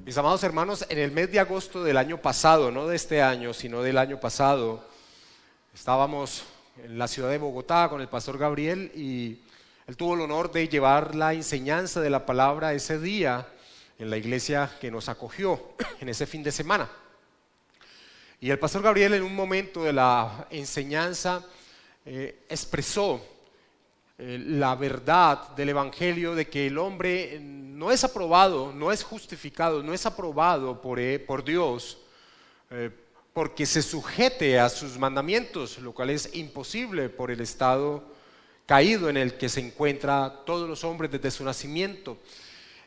Mis amados hermanos, en el mes de agosto del año pasado, no de este año, sino del año pasado, estábamos en la ciudad de Bogotá con el pastor Gabriel y él tuvo el honor de llevar la enseñanza de la palabra ese día en la iglesia que nos acogió en ese fin de semana. Y el pastor Gabriel, en un momento de la enseñanza, expresó la verdad del evangelio de que el hombre no es aprobado, no es justificado, no es aprobado por Dios porque se sujete a sus mandamientos, lo cual es imposible por el estado caído en el que se encuentran todos los hombres desde su nacimiento.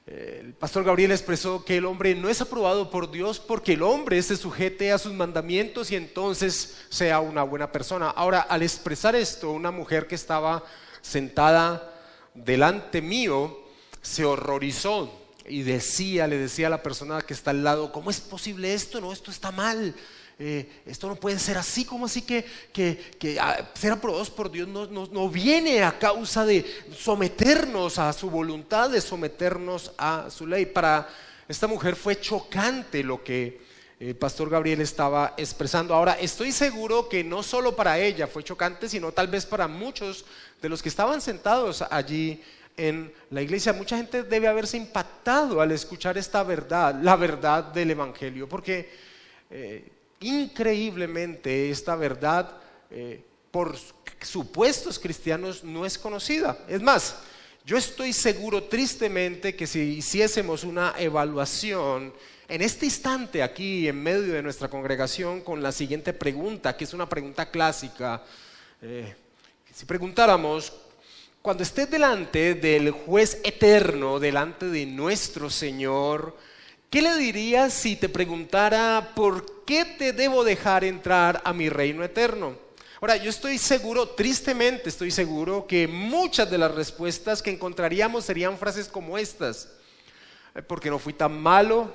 El pastor Gabriel expresó que el hombre no es aprobado por Dios porque el hombre se sujete a sus mandamientos y entonces sea una buena persona. Ahora, al expresar esto, una mujer que estaba sentada delante mío se horrorizó y le decía a la persona que está al lado: ¿cómo es posible esto? No, esto está mal. Esto no puede ser así. ¿Cómo así que ser aprobados por Dios no viene a causa de someternos a su voluntad, de someternos a su ley? Para esta mujer fue chocante lo que el pastor Gabriel estaba expresando. Ahora, estoy seguro que no solo para ella fue chocante, sino tal vez para muchos de los que estaban sentados allí en la iglesia. Mucha gente debe haberse impactado al escuchar esta verdad, la verdad del evangelio, porque increíblemente esta verdad por supuestos cristianos no es conocida. Es más, yo estoy seguro tristemente que si hiciésemos una evaluación en este instante aquí en medio de nuestra congregación con la siguiente pregunta, que es una pregunta clásica, si preguntáramos: cuando estés delante del juez eterno, delante de nuestro Señor, ¿qué le dirías si te preguntara por qué te debo dejar entrar a mi reino eterno? Ahora, yo estoy seguro, tristemente estoy seguro, que muchas de las respuestas que encontraríamos serían frases como estas: porque no fui tan malo,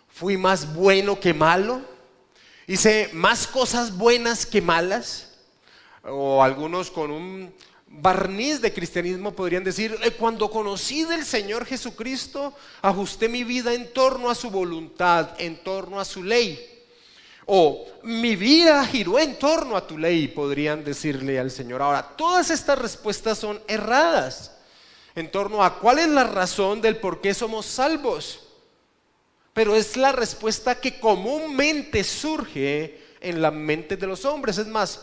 fui más bueno que malo, hice más cosas buenas que malas. O algunos con un barniz de cristianismo podrían decir: cuando conocí del Señor Jesucristo, ajusté mi vida en torno a su voluntad, en torno a su ley. O mi vida giró en torno a tu ley, podrían decirle al Señor. Ahora, todas estas respuestas son erradas en torno a cuál es la razón del por qué somos salvos, pero es la respuesta que comúnmente surge en la mente de los hombres. Es más,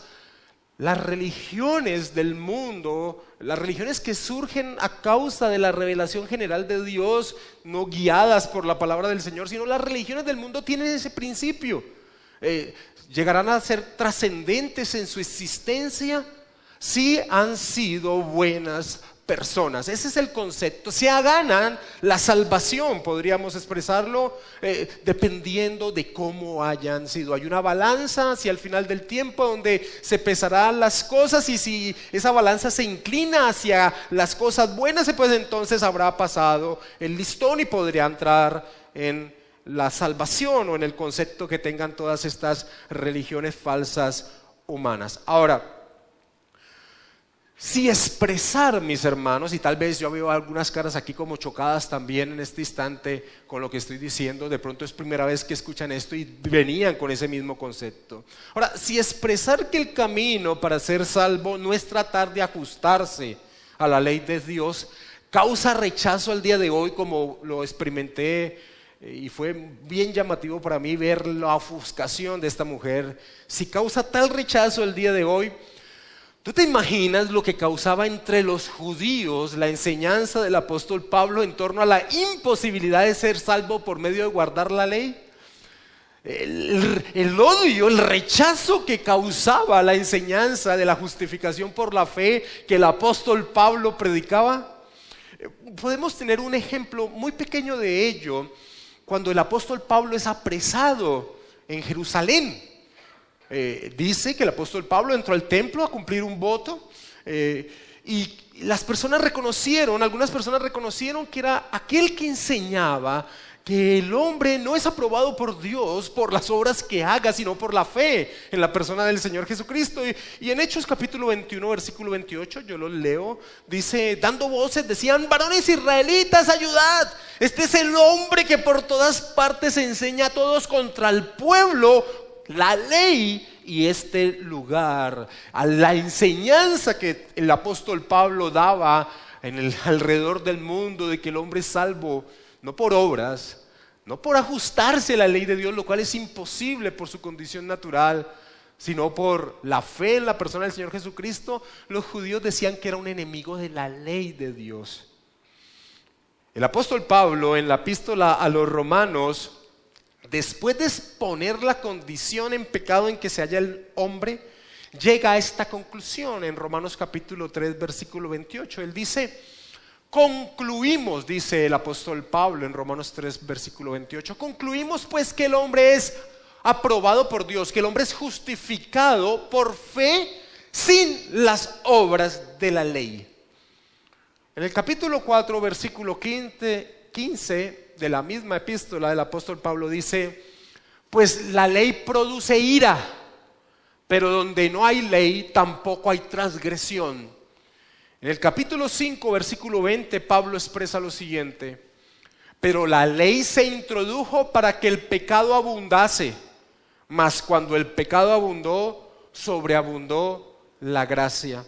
las religiones del mundo, las religiones que surgen a causa de la revelación general de Dios, no guiadas por la palabra del Señor, sino las religiones del mundo tienen ese principio. Llegarán a ser trascendentes en su existencia si han sido buenas personas. Ese es el concepto. Se ganan la salvación, podríamos expresarlo, dependiendo de cómo hayan sido. Hay una balanza hacia el final del tiempo donde se pesarán las cosas, y si esa balanza se inclina hacia las cosas buenas, pues entonces habrá pasado el listón y podría entrar en la salvación o en el concepto que tengan todas estas religiones falsas humanas. Ahora, si expresar, mis hermanos, y tal vez yo veo algunas caras aquí como chocadas también en este instante con lo que estoy diciendo, de pronto es primera vez que escuchan esto y venían con ese mismo concepto. Ahora, si expresar que el camino para ser salvo no es tratar de ajustarse a la ley de Dios, causa rechazo al día de hoy, como lo experimenté, y fue bien llamativo para mí ver la ofuscación de esta mujer. Si causa tal rechazo el día de hoy, ¿tú te imaginas lo que causaba entre los judíos la enseñanza del apóstol Pablo en torno a la imposibilidad de ser salvo por medio de guardar la ley? El odio, el rechazo que causaba la enseñanza de la justificación por la fe que el apóstol Pablo predicaba. Podemos tener un ejemplo muy pequeño de ello cuando el apóstol Pablo es apresado en Jerusalén. Dice que el apóstol Pablo entró al templo a cumplir un voto, y algunas personas reconocieron que era aquel que enseñaba que el hombre no es aprobado por Dios por las obras que haga, sino por la fe en la persona del Señor Jesucristo. Y en Hechos capítulo 21, versículo 28, yo lo leo, dice: dando voces decían: varones israelitas, ayudad, este es el hombre que por todas partes enseña a todos contra el pueblo la ley y este lugar. A la enseñanza que el apóstol Pablo daba alrededor del mundo, de que el hombre es salvo no por obras, no por ajustarse a la ley de Dios, lo cual es imposible por su condición natural, sino por la fe en la persona del Señor Jesucristo. Los judíos decían que era un enemigo de la ley de Dios. El apóstol Pablo, en la epístola a los Romanos, después de exponer la condición en pecado en que se halla el hombre, llega a esta conclusión en Romanos capítulo 3, versículo 28. Él dice: concluimos, dice el apóstol Pablo en Romanos 3, versículo 28, concluimos pues que el hombre es aprobado por Dios, que el hombre es justificado por fe sin las obras de la ley. En el capítulo 4, versículo 15 de la misma epístola del apóstol Pablo dice: pues la ley produce ira, pero donde no hay ley tampoco hay transgresión. En el capítulo 5, versículo 20, Pablo expresa lo siguiente: pero la ley se introdujo para que el pecado abundase, mas cuando el pecado abundó, sobreabundó la gracia.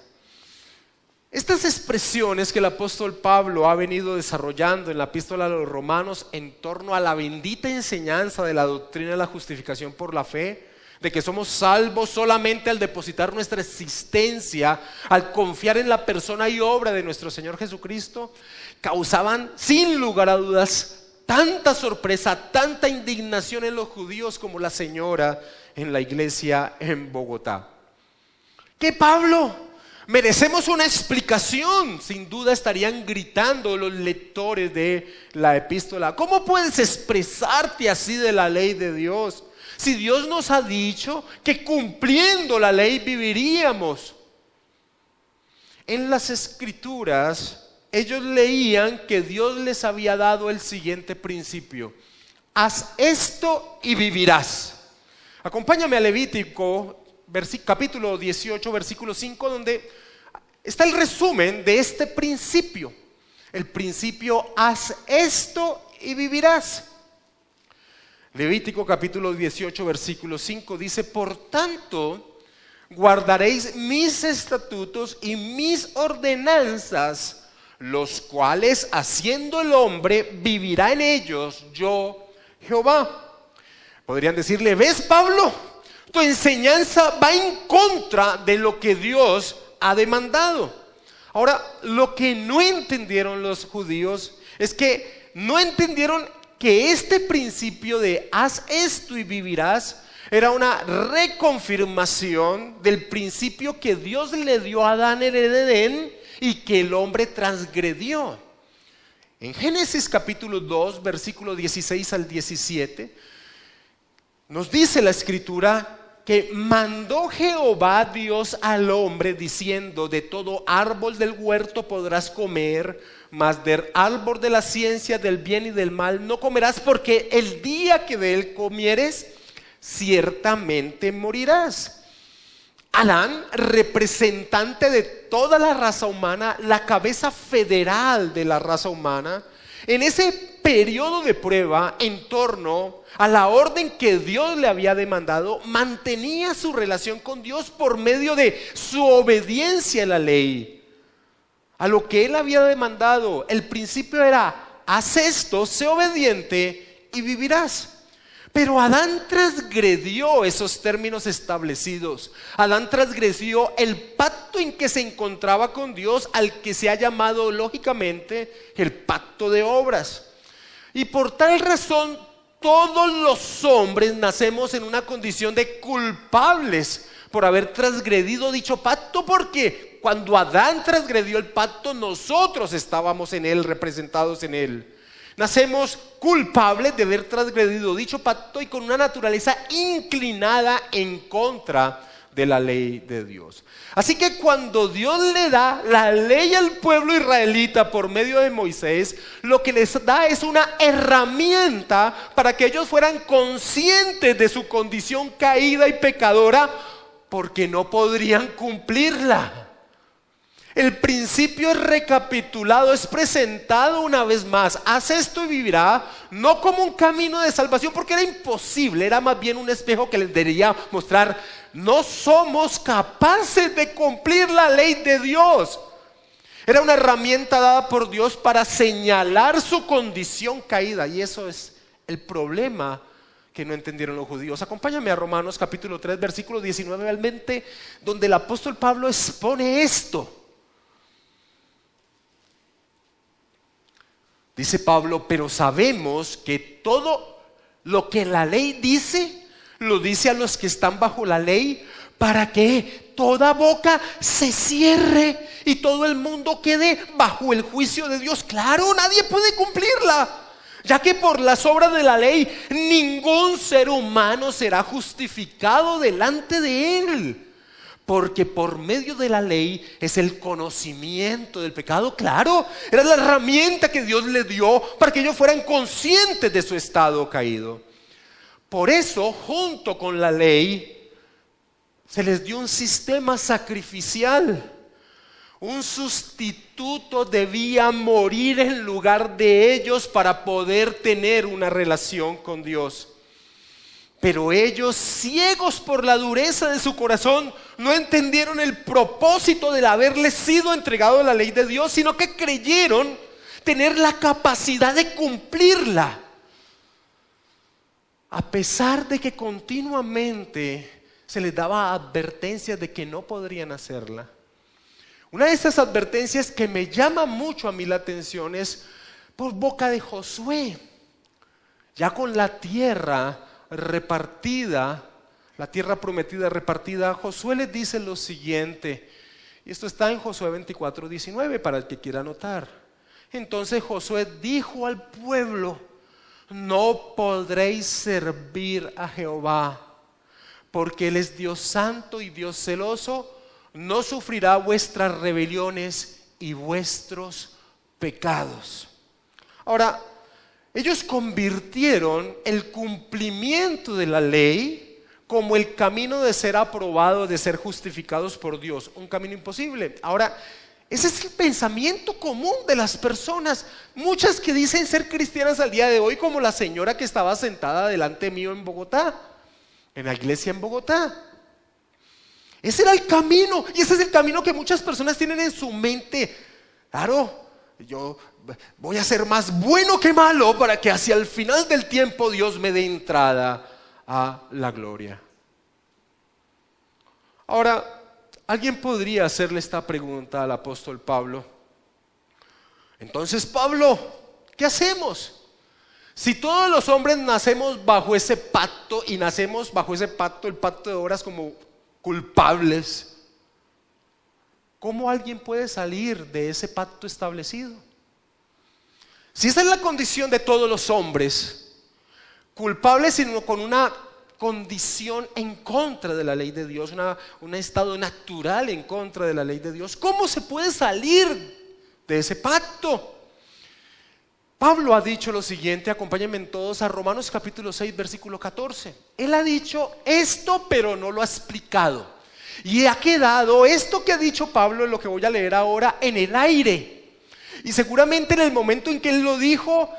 Estas expresiones que el apóstol Pablo ha venido desarrollando en la epístola a los Romanos en torno a la bendita enseñanza de la doctrina de la justificación por la fe, de que somos salvos solamente al depositar nuestra existencia, al confiar en la persona y obra de nuestro Señor Jesucristo, causaban sin lugar a dudas tanta sorpresa, tanta indignación en los judíos como la señora en la iglesia en Bogotá. ¿Qué, Pablo? Merecemos una explicación, sin duda estarían gritando los lectores de la epístola. ¿Cómo puedes expresarte así de la ley de Dios? Si Dios nos ha dicho que cumpliendo la ley viviríamos. En las escrituras, ellos leían que Dios les había dado el siguiente principio: haz esto y vivirás. Acompáñame a Levítico, capítulo 18, versículo 5, donde está el resumen de este principio. El principio: haz esto y vivirás. Levítico capítulo 18, versículo 5 dice: por tanto, guardaréis mis estatutos y mis ordenanzas, los cuales haciendo el hombre vivirá en ellos, yo Jehová. Podrían decirle: ¿ves, Pablo? Tu enseñanza va en contra de lo que Dios ha demandado. Ahora, lo que no entendieron los judíos es que no entendieron que este principio de haz esto y vivirás era una reconfirmación del principio que Dios le dio a Adán en el Edén y que el hombre transgredió. En Génesis capítulo 2, versículo 16 al 17, nos dice la escritura que mandó Jehová Dios al hombre diciendo: de todo árbol del huerto podrás comer, mas del árbol de la ciencia del bien y del mal no comerás, porque el día que de él comieres, ciertamente morirás. Adán, representante de toda la raza humana, la cabeza federal de la raza humana, en ese periodo de prueba en torno a la orden que Dios le había demandado, mantenía su relación con Dios por medio de su obediencia a la ley, a lo que él había demandado. El principio era: haz esto, sé obediente y vivirás. Pero Adán transgredió esos términos establecidos. Adán transgredió el pacto en que se encontraba con Dios, al que se ha llamado lógicamente el pacto de obras. Y por tal razón todos los hombres nacemos en una condición de culpables por haber transgredido dicho pacto, porque cuando Adán transgredió el pacto, nosotros estábamos en él, representados en él. Nacemos culpables de haber transgredido dicho pacto y con una naturaleza inclinada en contra de la ley de Dios. Así que cuando Dios le da la ley al pueblo israelita por medio de Moisés, lo que les da es una herramienta para que ellos fueran conscientes de su condición caída y pecadora, porque no podrían cumplirla. El principio es recapitulado, es presentado una vez más. Haz esto y vivirá, no como un camino de salvación, porque era imposible, era más bien un espejo que les debería mostrar: no somos capaces de cumplir la ley de Dios. Era una herramienta dada por Dios para señalar su condición caída, y eso es el problema que no entendieron los judíos. Acompáñame a Romanos capítulo 3, versículo 19 al 20, donde el apóstol Pablo expone esto. Dice Pablo: pero sabemos que todo lo que la ley dice, lo dice a los que están bajo la ley, para que toda boca se cierre y todo el mundo quede bajo el juicio de Dios. Claro, nadie puede cumplirla, ya que por las obras de la ley ningún ser humano será justificado delante de él. Porque por medio de la ley es el conocimiento del pecado. Claro, era la herramienta que Dios le dio para que ellos fueran conscientes de su estado caído. Por eso, junto con la ley, se les dio un sistema sacrificial. Un sustituto debía morir en lugar de ellos para poder tener una relación con Dios. Pero ellos, ciegos por la dureza de su corazón, no entendieron el propósito del haberles sido entregado la ley de Dios, sino que creyeron tener la capacidad de cumplirla, a pesar de que continuamente se les daba advertencias de que no podrían hacerla. Una de esas advertencias que me llama mucho a mí la atención es por boca de Josué. Ya con la tierra repartida, la tierra prometida repartida, Josué les dice lo siguiente, y esto está en Josué 24:19 para el que quiera anotar. Entonces Josué dijo al pueblo: no podréis servir a Jehová, porque Él es Dios santo y Dios celoso, no sufrirá vuestras rebeliones y vuestros pecados. Ahora, ellos convirtieron el cumplimiento de la ley como el camino de ser aprobados, de ser justificados por Dios, un camino imposible. Ahora, ese es el pensamiento común de las personas, muchas que dicen ser cristianas al día de hoy, como la señora que estaba sentada delante mío en Bogotá, en la iglesia en Bogotá. Ese era el camino, y ese es el camino que muchas personas tienen en su mente. Claro, yo voy a ser más bueno que malo para que hacia el final del tiempo Dios me dé entrada a la gloria. Ahora, alguien podría hacerle esta pregunta al apóstol Pablo: entonces, Pablo, ¿qué hacemos? Si todos los hombres nacemos bajo ese pacto, y nacemos bajo ese pacto, el pacto de obras, como culpables, ¿cómo alguien puede salir de ese pacto establecido? Si esa es la condición de todos los hombres, culpables, sino con una condición en contra de la ley de Dios, un estado natural en contra de la ley de Dios, ¿cómo se puede salir de ese pacto? Pablo ha dicho lo siguiente, acompáñenme todos a Romanos capítulo 6, versículo 14. Él ha dicho esto, pero no lo ha explicado. Y ha quedado esto que ha dicho Pablo, en lo que voy a leer ahora, en el aire. Y seguramente en el momento en que él lo dijo,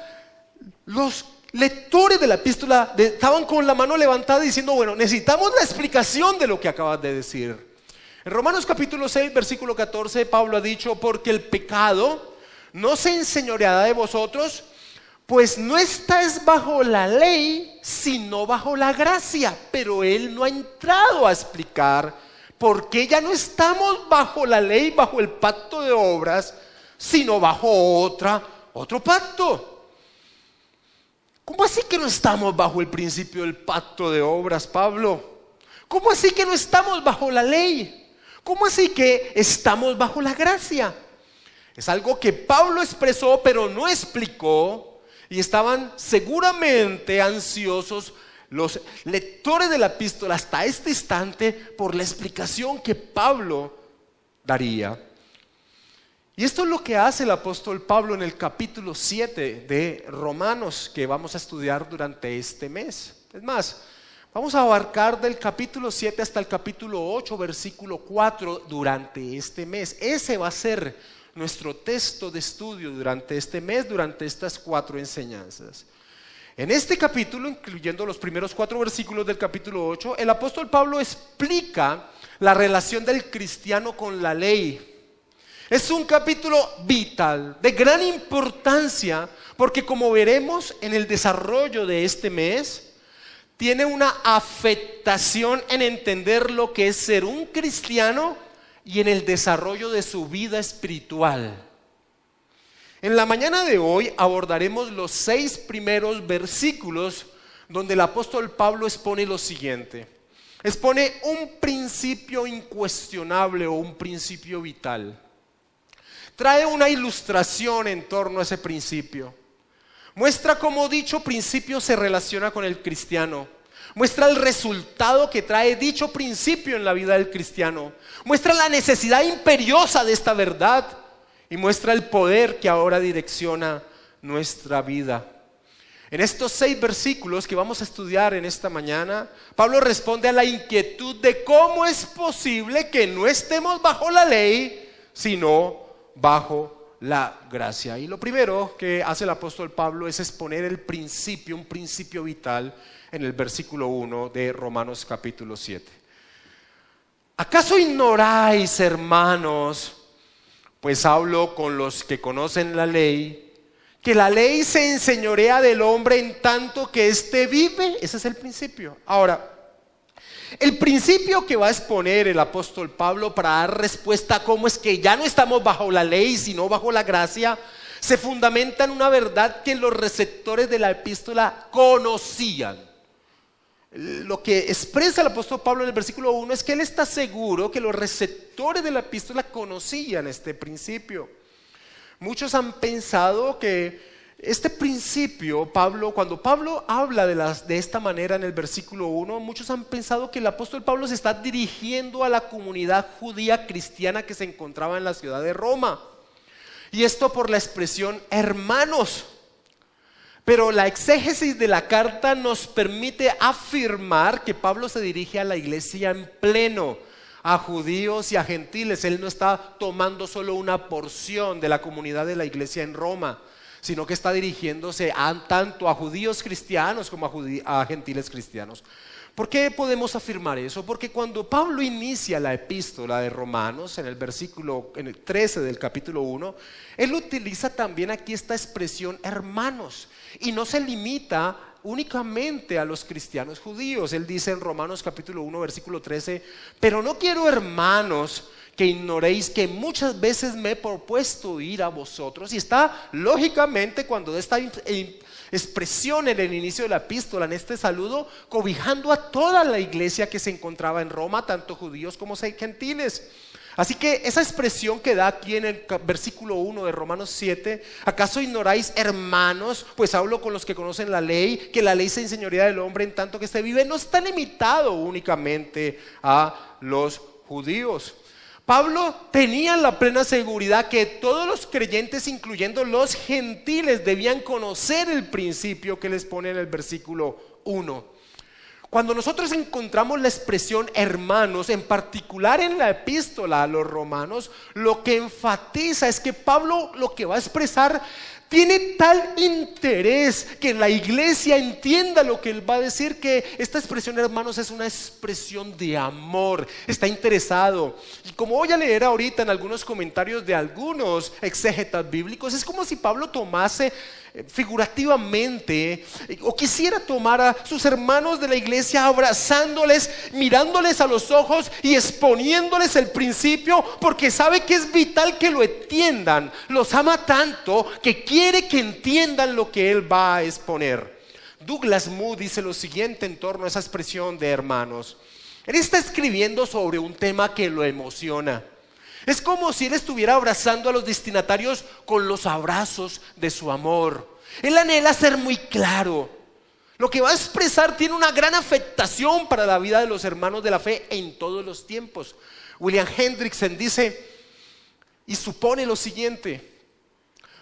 los lectores de la epístola estaban con la mano levantada diciendo: bueno, necesitamos la explicación de lo que acabas de decir. En Romanos capítulo 6, versículo 14, Pablo ha dicho: porque el pecado no se enseñoreará de vosotros, pues no estáis bajo la ley, sino bajo la gracia. Pero él no ha entrado a explicar por qué ya no estamos bajo la ley, bajo el pacto de obras, sino bajo otro pacto. ¿Cómo así que no estamos bajo el principio del pacto de obras, Pablo? ¿Cómo así que no estamos bajo la ley? ¿Cómo así que estamos bajo la gracia? Es algo que Pablo expresó, pero no explicó, y estaban seguramente ansiosos los lectores de la epístola hasta este instante por la explicación que Pablo daría. Y esto es lo que hace el apóstol Pablo en el capítulo 7 de Romanos, que vamos a estudiar durante este mes. Es más, vamos a abarcar del capítulo 7 hasta el capítulo 8, versículo 4 durante este mes. Ese va a ser nuestro texto de estudio durante este mes, durante estas 4 enseñanzas. En este capítulo, incluyendo los primeros 4 versículos del capítulo 8, el apóstol Pablo explica la relación del cristiano con la ley. Es un capítulo vital, de gran importancia, porque como veremos en el desarrollo de este mes, tiene una afectación en entender lo que es ser un cristiano y en el desarrollo de su vida espiritual. En la mañana de hoy abordaremos los 6 primeros versículos donde el apóstol Pablo expone lo siguiente. Expone un principio incuestionable o un principio vital. Trae una ilustración en torno a ese principio. Muestra cómo dicho principio se relaciona con el cristiano. Muestra el resultado que trae dicho principio en la vida del cristiano. Muestra la necesidad imperiosa de esta verdad. Y muestra el poder que ahora direcciona nuestra vida. En estos 6 versículos que vamos a estudiar en esta mañana, Pablo responde a la inquietud de cómo es posible que no estemos bajo la ley, sino bajo la gracia. Y lo primero que hace el apóstol Pablo es exponer el principio, un principio vital en el versículo 1 de Romanos capítulo 7. ¿Acaso ignoráis, hermanos, pues hablo con los que conocen la ley, que la ley se enseñorea del hombre en tanto que éste vive? Ese es el principio. Ahora, el principio que va a exponer el apóstol Pablo para dar respuesta a cómo es que ya no estamos bajo la ley, sino bajo la gracia, se fundamenta en una verdad que los receptores de la epístola conocían. Lo que expresa el apóstol Pablo en el versículo 1 es que él está seguro que los receptores de la epístola conocían este principio. Muchos han pensado que este principio, cuando Pablo habla de esta manera en el versículo 1, muchos han pensado que el apóstol Pablo se está dirigiendo a la comunidad judía cristiana que se encontraba en la ciudad de Roma. Y esto por la expresión hermanos. Pero la exégesis de la carta nos permite afirmar que Pablo se dirige a la iglesia en pleno, a judíos y a gentiles. Él no está tomando solo una porción de la comunidad de la iglesia en Roma, sino que está dirigiéndose tanto a judíos cristianos como a gentiles cristianos. ¿Por qué podemos afirmar eso? Porque cuando Pablo inicia la epístola de Romanos, en el 13 del capítulo 1, él utiliza también aquí esta expresión hermanos, y no se limita únicamente a los cristianos judíos. Él dice en Romanos capítulo 1 versículo 13, pero no quiero, hermanos, que ignoréis que muchas veces me he propuesto ir a vosotros. Y está lógicamente cuando esta expresión en el inicio de la epístola, en este saludo, cobijando a toda la iglesia que se encontraba en Roma, tanto judíos como gentiles. Así que esa expresión que da aquí en el versículo 1 de Romanos 7, ¿acaso ignoráis, hermanos? Pues hablo con los que conocen la ley, que la ley se enseñorea del hombre en tanto que se vive. No está limitado únicamente a los judíos. Pablo tenía la plena seguridad que todos los creyentes, incluyendo los gentiles, debían conocer el principio que les pone en el versículo 1. Cuando nosotros encontramos la expresión hermanos, en particular en la epístola a los romanos, lo que enfatiza es que Pablo lo que va a expresar tiene tal interés que la iglesia entienda lo que él va a decir, que esta expresión hermanos es una expresión de amor. Está interesado. Y como voy a leer ahorita en algunos comentarios de algunos exégetas bíblicos, es como si Pablo tomase figurativamente o quisiera tomar a sus hermanos de la iglesia, abrazándoles, mirándoles a los ojos y exponiéndoles el principio, porque sabe que es vital que lo entiendan. Los ama tanto que quiere que entiendan lo que él va a exponer. Douglas Moo dice lo siguiente en torno a esa expresión de hermanos. Él está escribiendo sobre un tema que lo emociona. Es como si él estuviera abrazando a los destinatarios con los abrazos de su amor. Él anhela ser muy claro. Lo que va a expresar tiene una gran afectación para la vida de los hermanos de la fe en todos los tiempos. William Hendrickson dice y supone lo siguiente: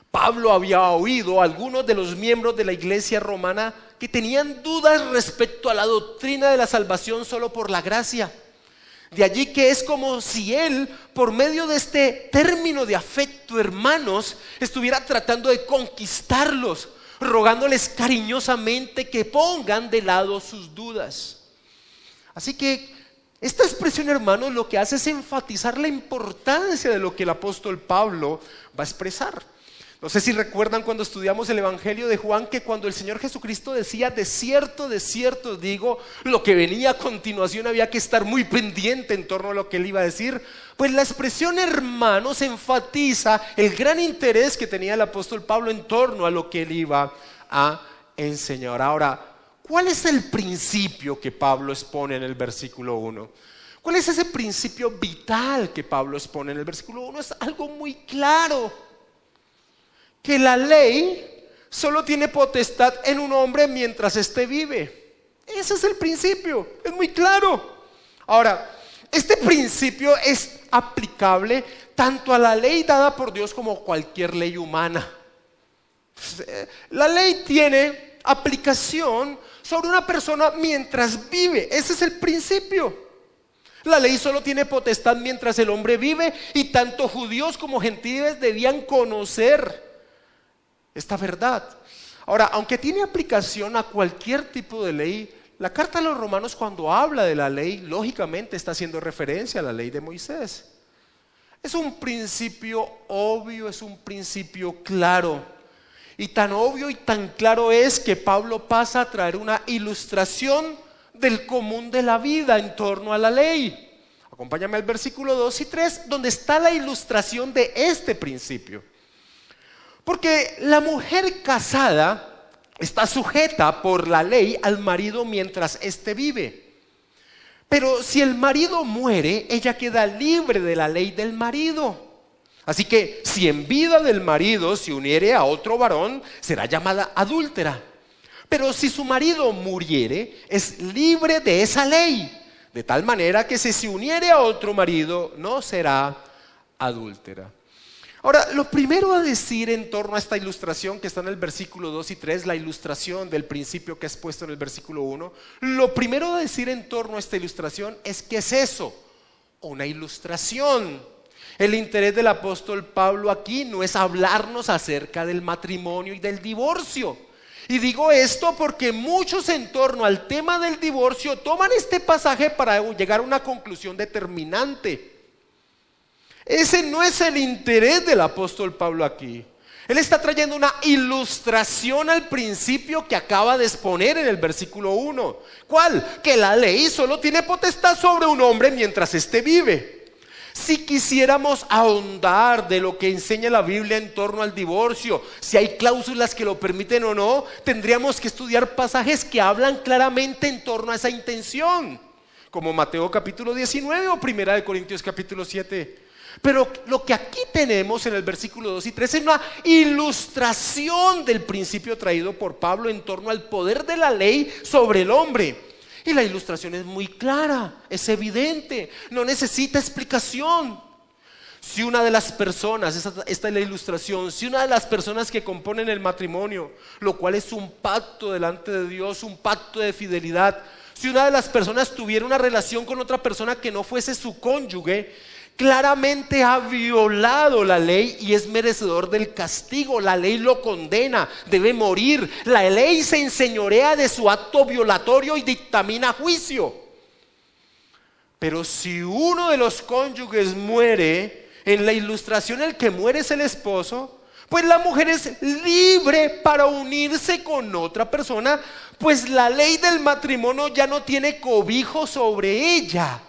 Pablo había oído a algunos de los miembros de la iglesia romana que tenían dudas respecto a la doctrina de la salvación solo por la gracia. De allí que es como si él, por medio de este término de afecto, hermanos, estuviera tratando de conquistarlos, rogándoles cariñosamente que pongan de lado sus dudas. Así que esta expresión, hermanos, lo que hace es enfatizar la importancia de lo que el apóstol Pablo va a expresar. No sé si recuerdan cuando estudiamos el Evangelio de Juan, que cuando el Señor Jesucristo decía: de cierto os digo, lo que venía a continuación había que estar muy pendiente en torno a lo que él iba a decir. Pues la expresión hermanos enfatiza el gran interés que tenía el apóstol Pablo en torno a lo que él iba a enseñar. Ahora, ¿cuál es el principio que Pablo expone en el versículo 1? ¿Cuál es ese principio vital que Pablo expone en el versículo 1? Es algo muy claro: que la ley solo tiene potestad en un hombre mientras éste vive. Ese es el principio, es muy claro. Ahora, este principio es aplicable tanto a la ley dada por Dios como a cualquier ley humana. La ley tiene aplicación sobre una persona mientras vive. Ese es el principio. La ley solo tiene potestad mientras el hombre vive, y tanto judíos como gentiles debían conocer esta verdad. Ahora, aunque tiene aplicación a cualquier tipo de ley, la carta a los romanos, cuando habla de la ley, lógicamente está haciendo referencia a la ley de Moisés. Es un principio obvio, es un principio claro. Y tan obvio y tan claro es que Pablo pasa a traer una ilustración del común de la vida en torno a la ley. Acompáñame al versículo 2 y 3, donde está la ilustración de este principio. Porque la mujer casada está sujeta por la ley al marido mientras éste vive. Pero si el marido muere, ella queda libre de la ley del marido. Así que si en vida del marido se uniere a otro varón, será llamada adúltera. Pero si su marido muriere, es libre de esa ley, de tal manera que si se uniere a otro marido, no será adúltera. Ahora, lo primero a decir en torno a esta ilustración que está en el versículo 2 y 3, la ilustración del principio que es puesto en el versículo 1, lo primero a decir en torno a esta ilustración es: ¿qué es eso? Una ilustración. El interés del apóstol Pablo aquí no es hablarnos acerca del matrimonio y del divorcio. Y digo esto porque muchos en torno al tema del divorcio toman este pasaje para llegar a una conclusión determinante. Ese no es el interés del apóstol Pablo aquí. Él está trayendo una ilustración al principio que acaba de exponer en el versículo 1. ¿Cuál? Que la ley solo tiene potestad sobre un hombre mientras éste vive. Si quisiéramos ahondar de lo que enseña la Biblia en torno al divorcio, si hay cláusulas que lo permiten o no, tendríamos que estudiar pasajes que hablan claramente en torno a esa intención, como Mateo capítulo 19 o Primera de Corintios capítulo 7. Pero lo que aquí tenemos en el versículo 2 y 3 es una ilustración del principio traído por Pablo en torno al poder de la ley sobre el hombre. Y la ilustración es muy clara, es evidente, no necesita explicación. Si una de las personas, esta es la ilustración, si una de las personas que componen el matrimonio, lo cual es un pacto delante de Dios, un pacto de fidelidad, si una de las personas tuviera una relación con otra persona que no fuese su cónyuge, claramente ha violado la ley y es merecedor del castigo. La ley lo condena, debe morir. La ley se enseñorea de su acto violatorio y dictamina juicio. Pero si uno de los cónyuges muere, en la ilustración el que muere es el esposo, pues la mujer es libre para unirse con otra persona, pues la ley del matrimonio ya no tiene cobijo sobre ella.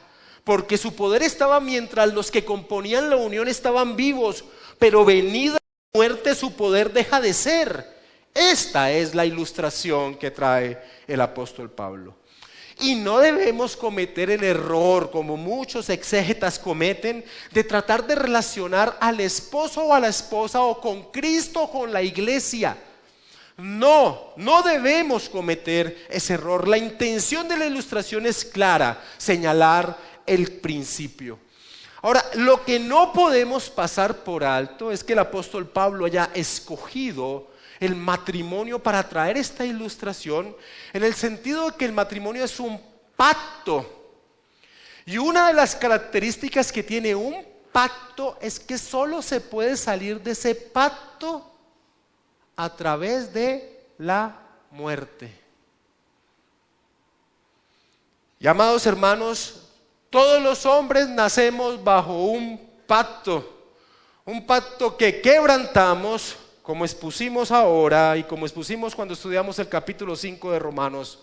Porque su poder estaba mientras los que componían la unión estaban vivos, pero venida la muerte su poder deja de ser. Esta es la ilustración que trae el apóstol Pablo. Y no debemos cometer el error, como muchos exégetas cometen, de tratar de relacionar al esposo o a la esposa o con Cristo o con la iglesia. No debemos cometer ese error. La intención de la ilustración es clara: señalar el principio. Ahora, lo que no podemos pasar por alto es que el apóstol Pablo haya escogido el matrimonio para traer esta ilustración, en el sentido de que el matrimonio es un pacto. Y una de las características que tiene un pacto es que solo se puede salir de ese pacto a través de la muerte. Y amados hermanos, todos los hombres nacemos bajo un pacto que quebrantamos, como expusimos ahora y como expusimos cuando estudiamos el capítulo 5 de Romanos.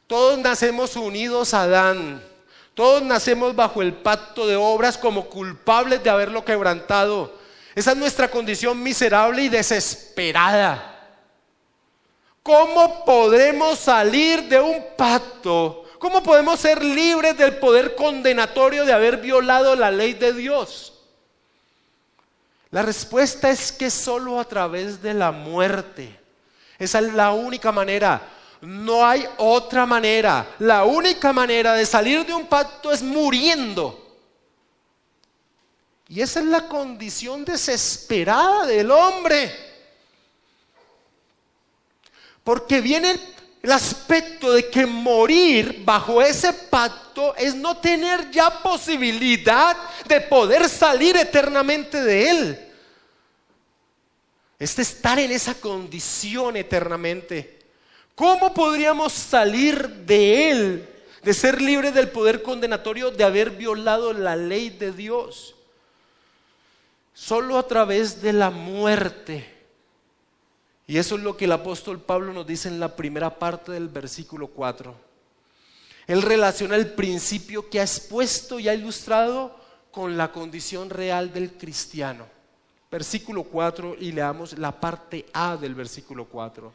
Todos nacemos unidos a Adán, todos nacemos bajo el pacto de obras como culpables de haberlo quebrantado. Esa es nuestra condición miserable y desesperada. ¿Cómo podremos salir de un pacto? ¿Cómo podemos ser libres del poder condenatorio de haber violado la ley de Dios? La respuesta es que solo a través de la muerte. Esa es la única manera. No hay otra manera. La única manera de salir de un pacto es muriendo. Y esa es la condición desesperada del hombre. Porque viene el aspecto de que morir bajo ese pacto es no tener ya posibilidad de poder salir eternamente de él. Es estar en esa condición eternamente. ¿Cómo podríamos salir de él, de ser libres del poder condenatorio de haber violado la ley de Dios? Solo a través de la muerte. Y eso es lo que el apóstol Pablo nos dice en la primera parte del versículo 4. Él relaciona el principio que ha expuesto y ha ilustrado con la condición real del cristiano. Versículo 4, y leamos la parte A del versículo 4.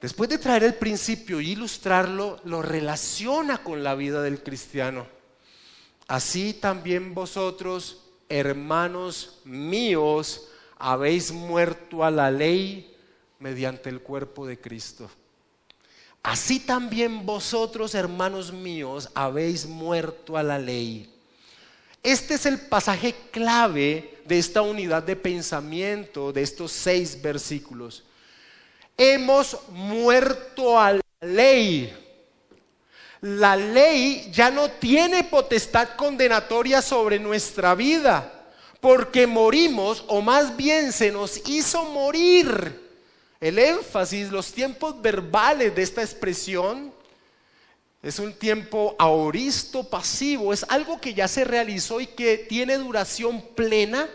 Después de traer el principio y ilustrarlo, lo relaciona con la vida del cristiano. Así también vosotros, hermanos míos, habéis muerto a la ley mediante el cuerpo de Cristo. Así también vosotros, hermanos míos, habéis muerto a la ley. Este es el pasaje clave de esta unidad de pensamiento, de estos 6 versículos. Hemos muerto a la ley. La ley ya no tiene potestad condenatoria sobre nuestra vida, porque morimos, o más bien se nos hizo morir. El énfasis, los tiempos verbales de esta expresión es un tiempo aoristo pasivo, es algo que ya se realizó y que tiene duración plena,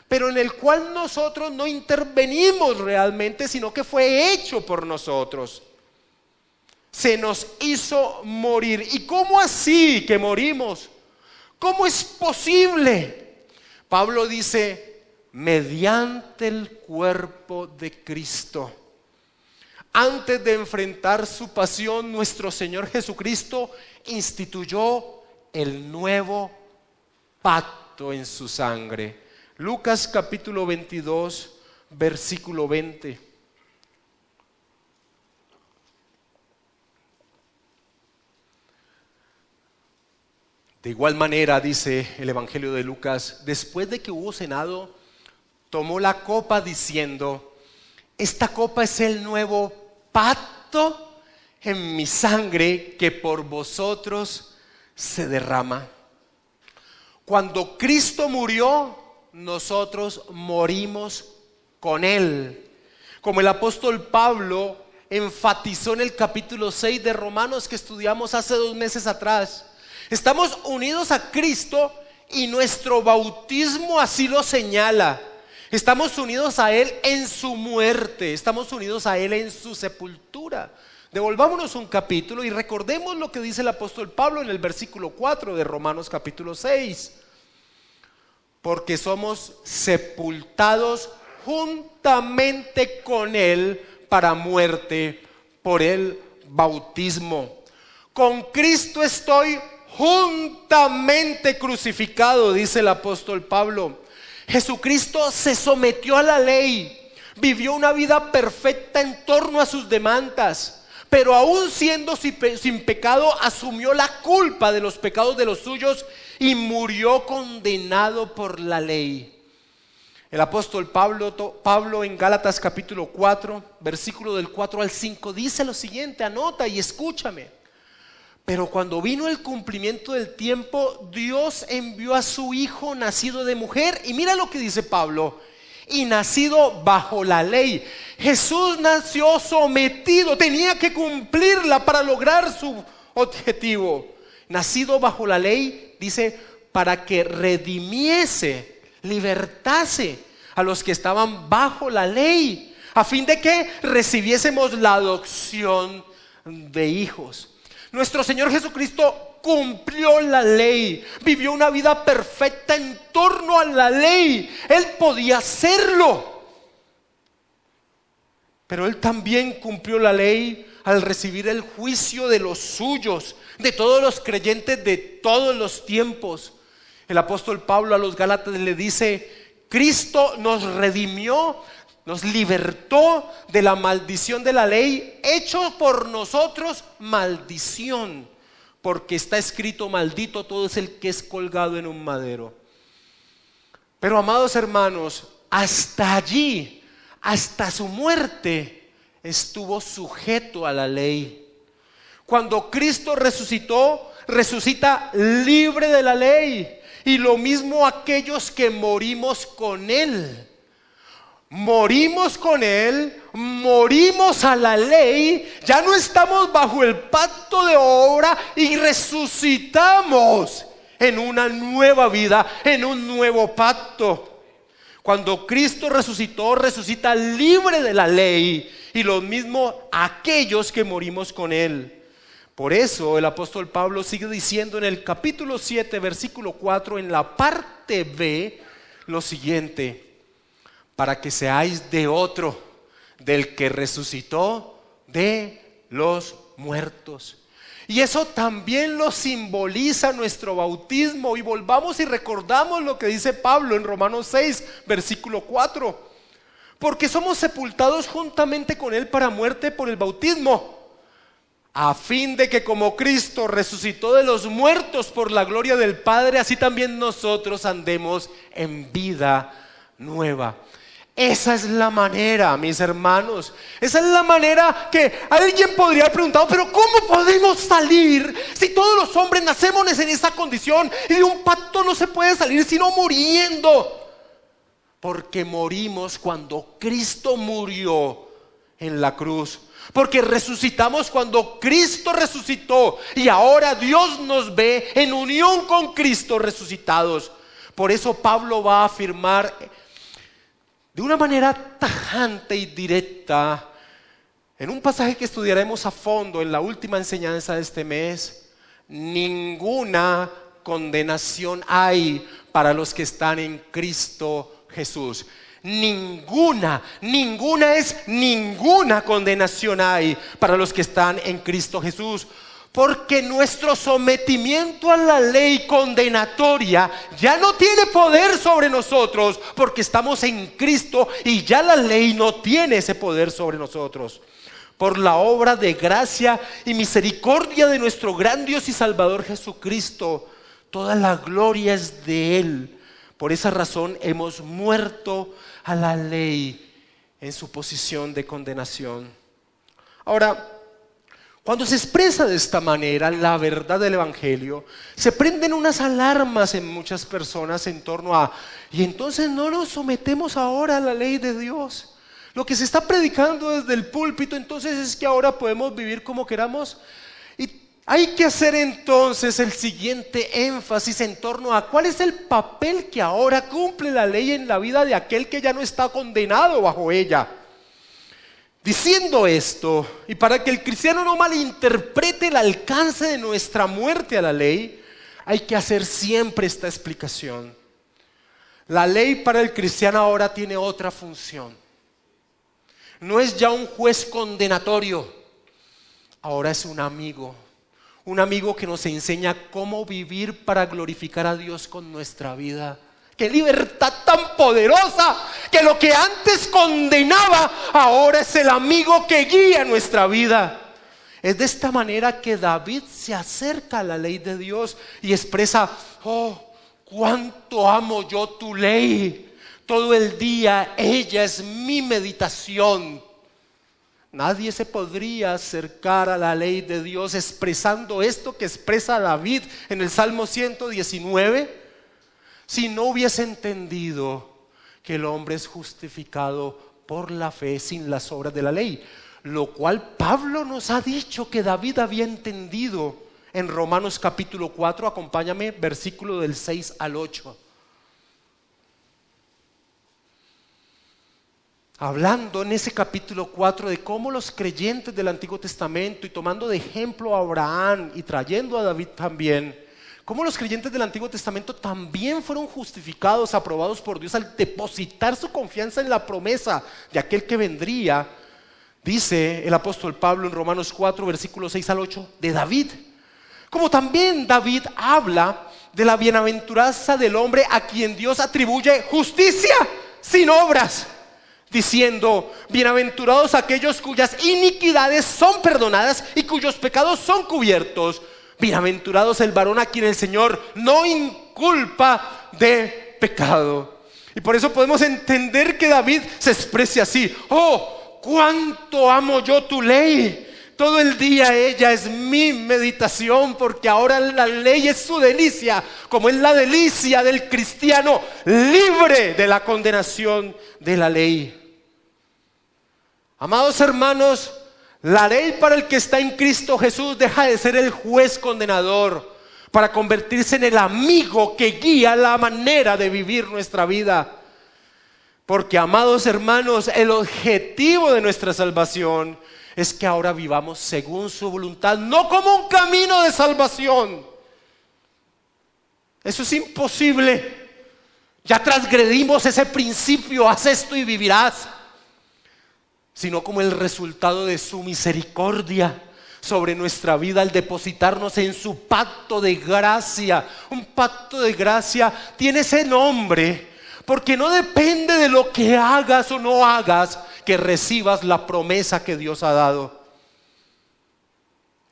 pero en el cual nosotros no intervenimos realmente, sino que fue hecho por nosotros. Se nos hizo morir. ¿Y cómo así que morimos? ¿Cómo es posible? Pablo dice, mediante el cuerpo de Cristo. Antes de enfrentar su pasión, nuestro Señor Jesucristo instituyó el nuevo pacto en su sangre. Lucas capítulo 22, versículo 20. De igual manera, dice el Evangelio de Lucas, después de que hubo cenado, tomó la copa diciendo, esta copa es el nuevo pacto en mi sangre que por vosotros se derrama. Cuando Cristo murió, nosotros morimos con Él. Como el apóstol Pablo enfatizó en el capítulo 6 de Romanos que estudiamos hace 2 meses atrás. Estamos unidos a Cristo y nuestro bautismo así lo señala. Estamos unidos a Él en su muerte, estamos unidos a Él en su sepultura. Devolvámonos un capítulo y recordemos lo que dice el apóstol Pablo en el versículo 4 de Romanos capítulo 6. Porque somos sepultados juntamente con Él para muerte por el bautismo. Con Cristo estoy juntamente crucificado, dice el apóstol Pablo. Jesucristo se sometió a la ley, vivió una vida perfecta en torno a sus demandas, pero aún siendo sin pecado, asumió la culpa de los pecados de los suyos y murió condenado por la ley. El apóstol Pablo en Gálatas capítulo 4, versículo del 4 al 5 dice lo siguiente, anota y escúchame. Pero cuando vino el cumplimiento del tiempo, Dios envió a su Hijo nacido de mujer. Y mira lo que dice Pablo, y nacido bajo la ley. Jesús nació sometido, tenía que cumplirla para lograr su objetivo. Nacido bajo la ley, dice, para que redimiese, libertase a los que estaban bajo la ley, a fin de que recibiésemos la adopción de hijos. Nuestro Señor Jesucristo cumplió la ley, vivió una vida perfecta en torno a la ley. Él podía hacerlo, pero Él también cumplió la ley al recibir el juicio de los suyos, de todos los creyentes de todos los tiempos. El apóstol Pablo a los Gálatas le dice, Cristo nos redimió, nos libertó de la maldición de la ley, hecho por nosotros maldición, porque está escrito, maldito todo es el que es colgado en un madero. Pero amados hermanos, hasta allí, hasta su muerte, estuvo sujeto a la ley. Cuando Cristo resucitó, resucita libre de la ley, y lo mismo aquellos que morimos con Él. Morimos con Él, morimos a la ley, ya no estamos bajo el pacto de obra y resucitamos en una nueva vida, en un nuevo pacto. Cuando Cristo resucitó, resucita libre de la ley, y lo mismo aquellos que morimos con Él. Por eso el apóstol Pablo sigue diciendo en el capítulo 7, versículo 4, en la parte B, lo siguiente: para que seáis de otro, del que resucitó de los muertos. Y eso también lo simboliza nuestro bautismo. Y volvamos y recordamos lo que dice Pablo en Romanos 6, versículo 4. Porque somos sepultados juntamente con Él para muerte por el bautismo, a fin de que como Cristo resucitó de los muertos por la gloria del Padre, así también nosotros andemos en vida nueva. Esa es la manera, mis hermanos. Esa es la manera que alguien podría haber preguntado, pero ¿cómo podemos salir si todos los hombres nacemos en esa condición y de un pacto no se puede salir sino muriendo? Porque morimos cuando Cristo murió en la cruz. Porque resucitamos cuando Cristo resucitó, y ahora Dios nos ve en unión con Cristo resucitados. Por eso Pablo va a afirmar de una manera tajante y directa, en un pasaje que estudiaremos a fondo en la última enseñanza de este mes: ninguna condenación hay para los que están en Cristo Jesús. Ninguna condenación hay para los que están en Cristo Jesús. Porque nuestro sometimiento a la ley condenatoria ya no tiene poder sobre nosotros, porque estamos en Cristo y ya la ley no tiene ese poder sobre nosotros. Por la obra de gracia y misericordia de nuestro gran Dios y Salvador Jesucristo, toda la gloria es de Él. Por esa razón hemos muerto a la ley en su posición de condenación. Ahora, cuando se expresa de esta manera la verdad del Evangelio, se prenden unas alarmas en muchas personas en torno a: y entonces no nos sometemos ahora a la ley de Dios. Lo que se está predicando desde el púlpito entonces es que ahora podemos vivir como queramos. Y hay que hacer entonces el siguiente énfasis en torno a cuál es el papel que ahora cumple la ley en la vida de aquel que ya no está condenado bajo ella. Diciendo esto, y para que el cristiano no malinterprete el alcance de nuestra muerte a la ley, hay que hacer siempre esta explicación. La ley para el cristiano ahora tiene otra función. No es ya un juez condenatorio, ahora es un amigo que nos enseña cómo vivir para glorificar a Dios con nuestra vida ¡Qué libertad tan poderosa! Que lo que antes condenaba, ahora es el amigo que guía nuestra vida. Es de esta manera que David se acerca a la ley de Dios y expresa: oh, cuánto amo yo tu ley. Todo el día ella es mi meditación. Nadie se podría acercar a la ley de Dios expresando esto que expresa David en el Salmo 119 si no hubiese entendido que el hombre es justificado por la fe sin las obras de la ley, lo cual Pablo nos ha dicho que David había entendido en Romanos capítulo 4. Acompáñame, versículo del 6 al 8. Hablando en ese capítulo 4 de cómo los creyentes del Antiguo Testamento, y tomando de ejemplo a Abraham y trayendo a David también, cómo los creyentes del Antiguo Testamento también fueron justificados, aprobados por Dios al depositar su confianza en la promesa de aquel que vendría. Dice el apóstol Pablo en Romanos 4, versículos 6 al 8, de David. Como también David habla de la bienaventuranza del hombre a quien Dios atribuye justicia sin obras, diciendo: bienaventurados aquellos cuyas iniquidades son perdonadas y cuyos pecados son cubiertos. Bienaventurados el varón a quien el Señor no inculpa de pecado. Y por eso podemos entender que David se exprese así: oh, cuánto amo yo tu ley. Todo el día ella es mi meditación, porque ahora la ley es su delicia, como es la delicia del cristiano libre de la condenación de la ley. Amados hermanos, la ley para el que está en Cristo Jesús deja de ser el juez condenador para convertirse en el amigo que guía la manera de vivir nuestra vida. Porque, amados hermanos, el objetivo de nuestra salvación es que ahora vivamos según su voluntad, no como un camino de salvación. Eso es imposible. Ya transgredimos ese principio: haz esto y vivirás. Sino como el resultado de su misericordia sobre nuestra vida al depositarnos en su pacto de gracia. Un pacto de gracia tiene ese nombre porque no depende de lo que hagas o no hagas que recibas la promesa que Dios ha dado.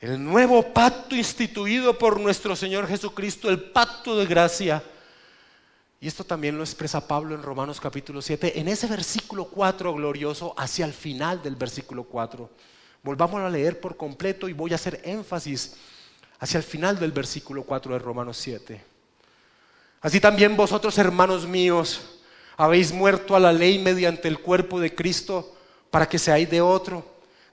El nuevo pacto instituido por nuestro Señor Jesucristo, el pacto de gracia. Y esto también lo expresa Pablo en Romanos capítulo 7, en ese versículo 4 glorioso, hacia el final del versículo 4. Volvamos a leer por completo y voy a hacer énfasis hacia el final del versículo 4 de Romanos 7. Así también vosotros, hermanos míos, habéis muerto a la ley mediante el cuerpo de Cristo, para que seáis de otro,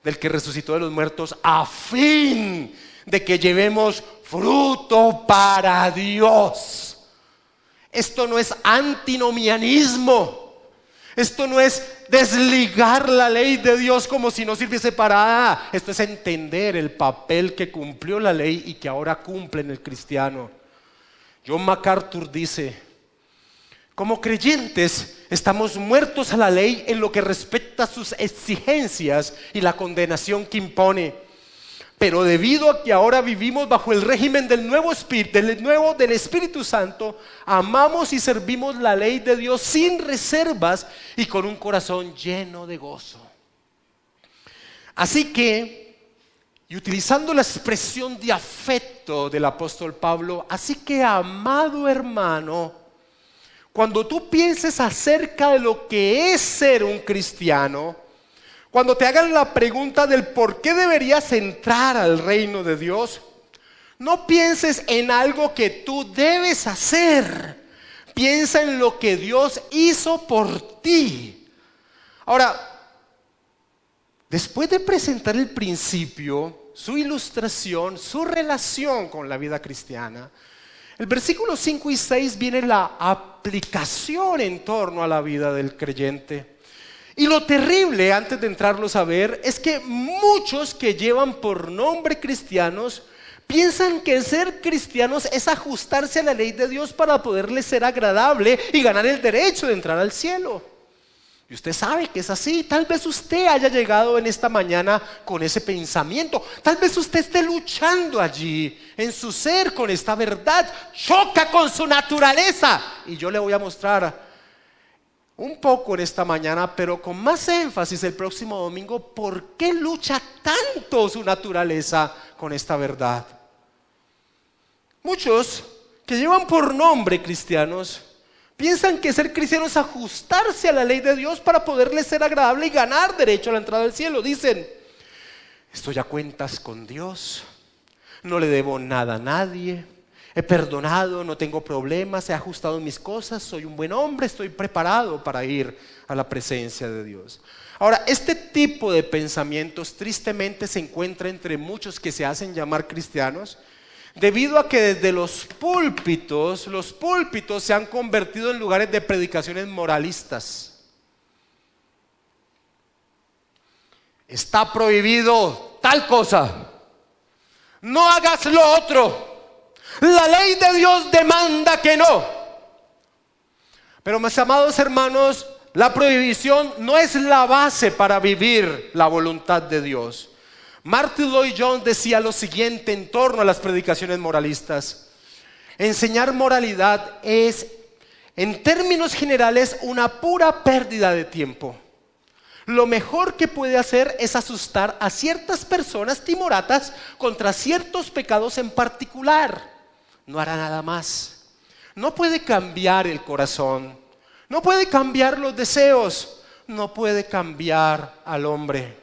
del que resucitó de los muertos, a fin de que llevemos fruto para Dios. Esto no es antinomianismo. Esto no es desligar la ley de Dios como si no sirviese para nada. Esto es entender el papel que cumplió la ley y que ahora cumple en el cristiano. John MacArthur dice: como creyentes estamos muertos a la ley en lo que respecta a sus exigencias y la condenación que impone. Pero debido a que ahora vivimos bajo el régimen del del Espíritu Santo, amamos y servimos la ley de Dios sin reservas y con un corazón lleno de gozo. Así que, y utilizando la expresión de afecto del apóstol Pablo, así que, amado hermano, cuando tú pienses acerca de lo que es ser un cristiano, cuando te hagan la pregunta del por qué deberías entrar al reino de Dios, no pienses en algo que tú debes hacer. Piensa en lo que Dios hizo por ti. Ahora, después de presentar el principio, su ilustración, su relación con la vida cristiana, el versículo 5 y 6 viene la aplicación en torno a la vida del creyente. Y lo terrible, antes de entrarlos a ver, es que muchos que llevan por nombre cristianos piensan que ser cristianos es ajustarse a la ley de Dios para poderles ser agradable y ganar el derecho de entrar al cielo. Y usted sabe que es así. Tal vez usted haya llegado en esta mañana con ese pensamiento. Tal vez usted esté luchando allí en su ser con esta verdad. Choca con su naturaleza. Y yo le voy a mostrar un poco en esta mañana, pero con más énfasis el próximo domingo, por qué lucha tanto su naturaleza con esta verdad. Muchos que llevan por nombre cristianos piensan que ser cristiano es ajustarse a la ley de Dios para poderle ser agradable y ganar derecho a la entrada al cielo. Dicen, estoy a cuentas con Dios, no le debo nada a nadie, he perdonado, no tengo problemas, he ajustado mis cosas, soy un buen hombre, estoy preparado para ir a la presencia de Dios. Ahora, este tipo de pensamientos tristemente se encuentra entre muchos que se hacen llamar cristianos, debido a que desde los púlpitos se han convertido en lugares de predicaciones moralistas. Está prohibido tal cosa, no hagas lo otro, la ley de Dios demanda que no. Pero mis amados hermanos, la prohibición no es la base para vivir la voluntad de Dios. Martin Lloyd-Jones decía lo siguiente en torno a las predicaciones moralistas: enseñar moralidad es, en términos generales, una pura pérdida de tiempo. Lo mejor que puede hacer es asustar a ciertas personas timoratas contra ciertos pecados en particular. No hará nada más. No puede cambiar el corazón, no puede cambiar los deseos, no puede cambiar al hombre.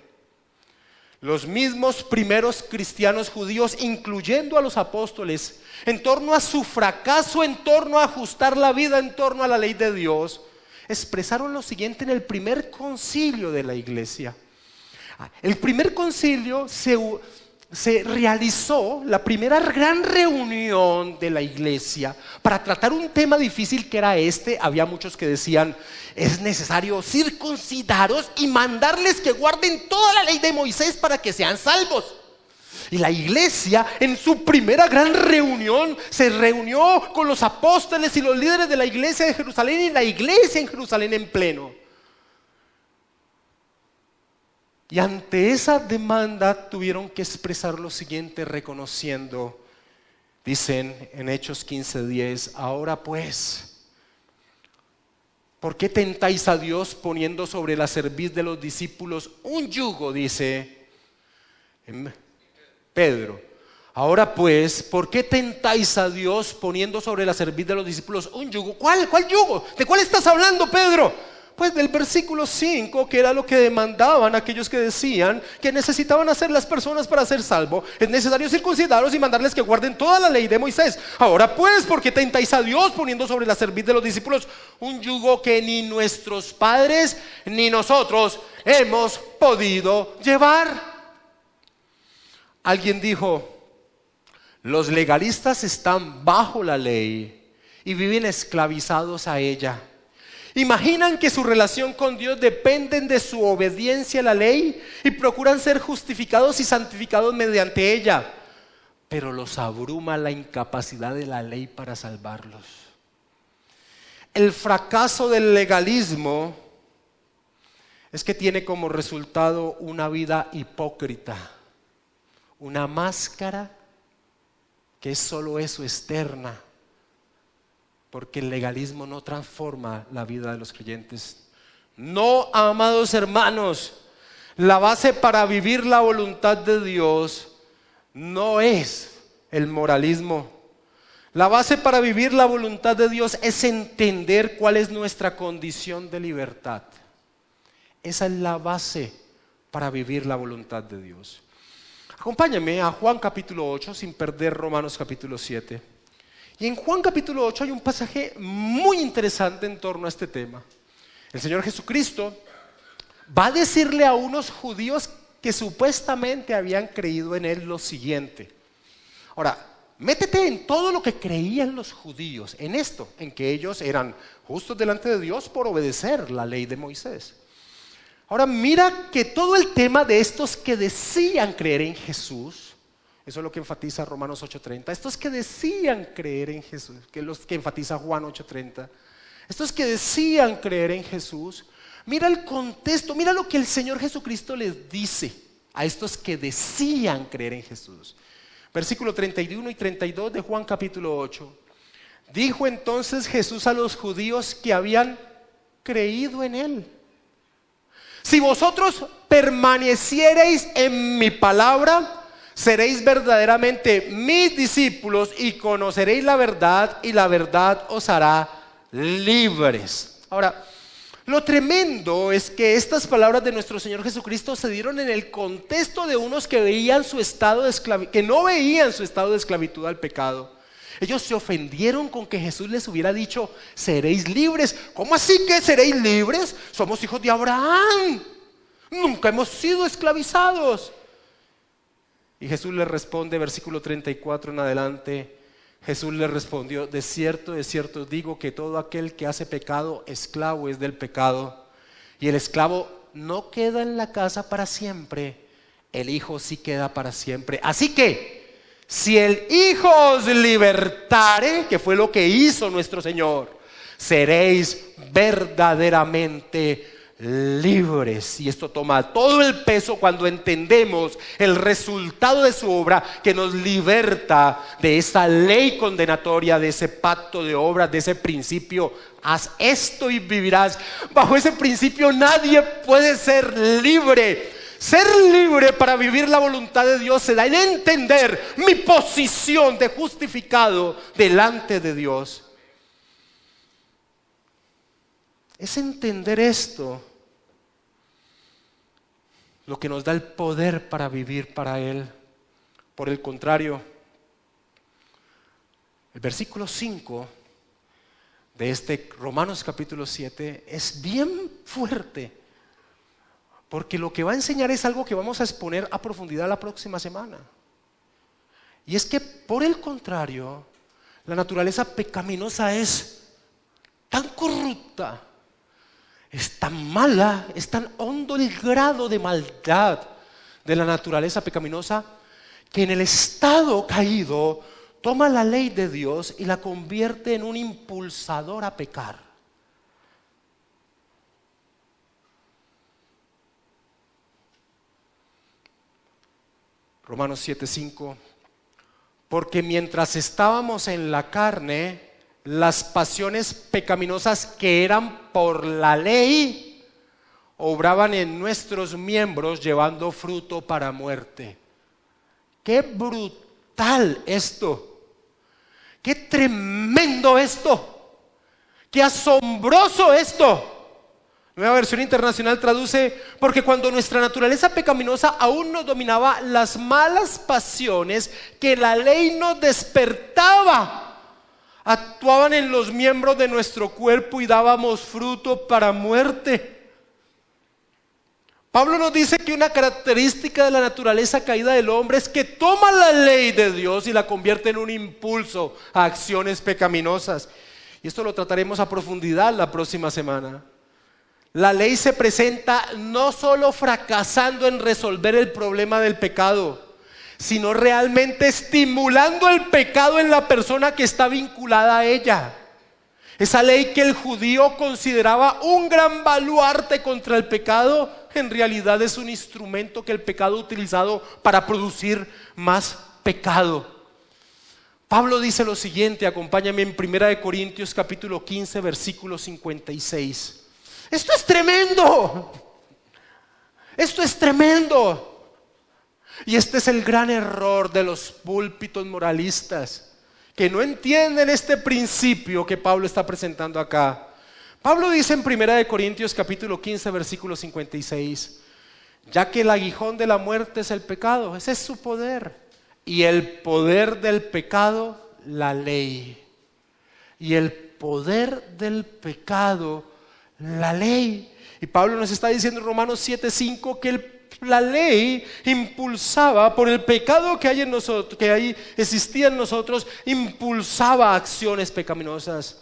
Los mismos primeros cristianos judíos, incluyendo a los apóstoles, en torno a su fracaso, en torno a ajustar la vida en torno a la ley de Dios, expresaron lo siguiente en el primer concilio de la iglesia. El primer concilio se realizó, la primera gran reunión de la iglesia para tratar un tema difícil que era este. Había muchos que decían, es necesario circuncidaros y mandarles que guarden toda la ley de Moisés para que sean salvos. Y la iglesia en su primera gran reunión se reunió con los apóstoles y los líderes de la iglesia de Jerusalén, y la iglesia en Jerusalén en pleno. Y ante esa demanda tuvieron que expresar lo siguiente, reconociendo, dicen en Hechos 15:10, ahora pues, ¿por qué tentáis a Dios poniendo sobre la cerviz de los discípulos un yugo? Dice Pedro. Ahora pues, ¿por qué tentáis a Dios poniendo sobre la cerviz de los discípulos un yugo? ¿Cuál yugo? ¿De cuál estás hablando, Pedro? Pues del versículo 5, que era lo que demandaban aquellos que decían que necesitaban hacer las personas para ser salvo. Es necesario circuncidarlos y mandarles que guarden toda la ley de Moisés. Ahora pues, ¿por qué tentáis a Dios poniendo sobre la cerviz de los discípulos un yugo que ni nuestros padres ni nosotros hemos podido llevar? Alguien dijo, los legalistas están bajo la ley y viven esclavizados a ella. Imaginan que su relación con Dios dependen de su obediencia a la ley y procuran ser justificados y santificados mediante ella, pero los abruma la incapacidad de la ley para salvarlos. El fracaso del legalismo es que tiene como resultado una vida hipócrita, una máscara que es solo eso, externa. Porque el legalismo no transforma la vida de los creyentes. No, amados hermanos, la base para vivir la voluntad de Dios no es el moralismo. La base para vivir la voluntad de Dios es entender cuál es nuestra condición de libertad. Esa es la base para vivir la voluntad de Dios. Acompáñame a Juan capítulo 8, sin perder Romanos capítulo 7. Y en Juan capítulo 8 hay un pasaje muy interesante en torno a este tema. El Señor Jesucristo va a decirle a unos judíos que supuestamente habían creído en Él lo siguiente. Ahora, métete en todo lo que creían los judíos, en esto, en que ellos eran justos delante de Dios por obedecer la ley de Moisés. Ahora mira que todo el tema de estos que decían creer en Jesús, eso es lo que enfatiza Romanos 8:30. Estos que decían creer en Jesús, que es lo que enfatiza Juan 8:30. Estos que decían creer en Jesús, Mira el contexto, mira lo que el Señor Jesucristo les dice a estos que decían creer en Jesús. Versículo 31 y 32 de Juan capítulo 8. Dijo entonces Jesús a los judíos que habían creído en Él: si vosotros permaneciereis en mi palabra, seréis verdaderamente mis discípulos y conoceréis la verdad, y la verdad os hará libres. Ahora, lo tremendo es que estas palabras de nuestro Señor Jesucristo se dieron en el contexto de unos que veían su estado de esclavitud, que no veían su estado de esclavitud al pecado. Ellos se ofendieron con que Jesús les hubiera dicho: seréis libres. ¿Cómo así que seréis libres? Somos hijos de Abraham, nunca hemos sido esclavizados. Y Jesús les responde, versículo 34 en adelante. Jesús les respondió: de cierto os digo que todo aquel que hace pecado, esclavo es del pecado. Y el esclavo no queda en la casa para siempre, el Hijo sí queda para siempre. Así que, si el Hijo os libertare, que fue lo que hizo nuestro Señor, seréis verdaderamente libres. Y esto toma todo el peso cuando entendemos el resultado de su obra, que nos liberta de esa ley condenatoria, de ese pacto de obras, de ese principio: haz esto y vivirás. Bajo ese principio nadie puede ser libre. Ser libre para vivir la voluntad de Dios se da en entender mi posición de justificado delante de Dios. Es entender esto lo que nos da el poder para vivir para Él. Por el contrario, el versículo 5 de este Romanos capítulo 7 es bien fuerte, porque lo que va a enseñar es algo que vamos a exponer a profundidad la próxima semana. Y es que, por el contrario, la naturaleza pecaminosa es tan corrupta, es tan mala, es tan hondo el grado de maldad de la naturaleza pecaminosa, que en el estado caído toma la ley de Dios y la convierte en un impulsador a pecar. Romanos 7:5. Porque mientras estábamos en la carne, las pasiones pecaminosas que eran por la ley obraban en nuestros miembros, llevando fruto para muerte. ¡Qué brutal esto! ¡Qué tremendo esto! ¡Qué asombroso esto! Nueva Versión Internacional traduce: porque cuando nuestra naturaleza pecaminosa aún nos dominaba, las malas pasiones que la ley nos despertaba actuaban en los miembros de nuestro cuerpo y dábamos fruto para muerte. Pablo nos dice que una característica de la naturaleza caída del hombre es que toma la ley de Dios y la convierte en un impulso a acciones pecaminosas. Y esto lo trataremos a profundidad la próxima semana. La ley se presenta no solo fracasando en resolver el problema del pecado, sino realmente estimulando el pecado en la persona que está vinculada a ella. Esa ley que el judío consideraba un gran baluarte contra el pecado, en realidad es un instrumento que el pecado ha utilizado para producir más pecado. Pablo dice lo siguiente, acompáñame en 1 Corintios capítulo 15, versículo 56. Esto es tremendo. Esto es tremendo. Y este es el gran error de los púlpitos moralistas, que no entienden este principio que Pablo está presentando acá. Pablo dice en 1 Corintios capítulo 15, versículo 56: ya que el aguijón de la muerte es el pecado, ese es su poder, y el poder del pecado, la ley. Y el poder del pecado, la ley. Y Pablo nos está diciendo en Romanos 7:5 que la ley impulsaba, por el pecado que hay en nosotros, que ahí existía en nosotros, impulsaba acciones pecaminosas.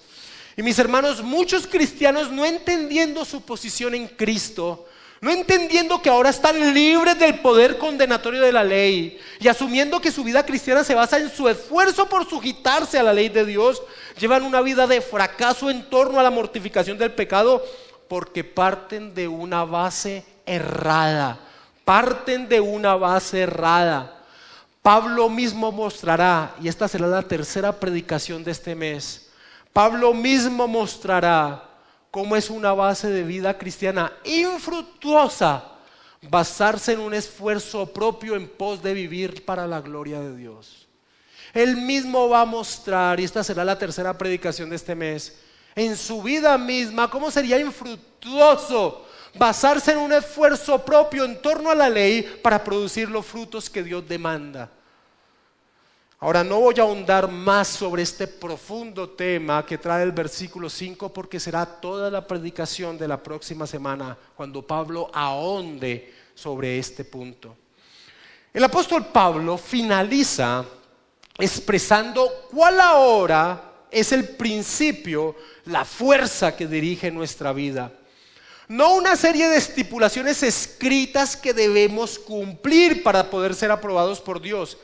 Y mis hermanos, muchos cristianos, no entendiendo su posición en Cristo, no entendiendo que ahora están libres del poder condenatorio de la ley, y asumiendo que su vida cristiana se basa en su esfuerzo por sujetarse a la ley de Dios, llevan una vida de fracaso en torno a la mortificación del pecado, Porque parten de una base errada. Parten de una base errada. Pablo mismo mostrará, y esta será la tercera predicación de este mes, Pablo mismo mostrará cómo es una base de vida cristiana infructuosa basarse en un esfuerzo propio en pos de vivir para la gloria de Dios. Él mismo va a mostrar, y esta será la tercera predicación de este mes, en su vida misma cómo sería infructuoso basarse en un esfuerzo propio en torno a la ley para producir los frutos que Dios demanda. Ahora no voy a ahondar más sobre este profundo tema que trae el versículo 5 porque será toda la predicación de la próxima semana cuando Pablo ahonde sobre este punto. El apóstol Pablo finaliza expresando cuál ahora es el principio, la fuerza que dirige nuestra vida. No una serie de estipulaciones escritas que debemos cumplir para poder ser aprobados por Dios.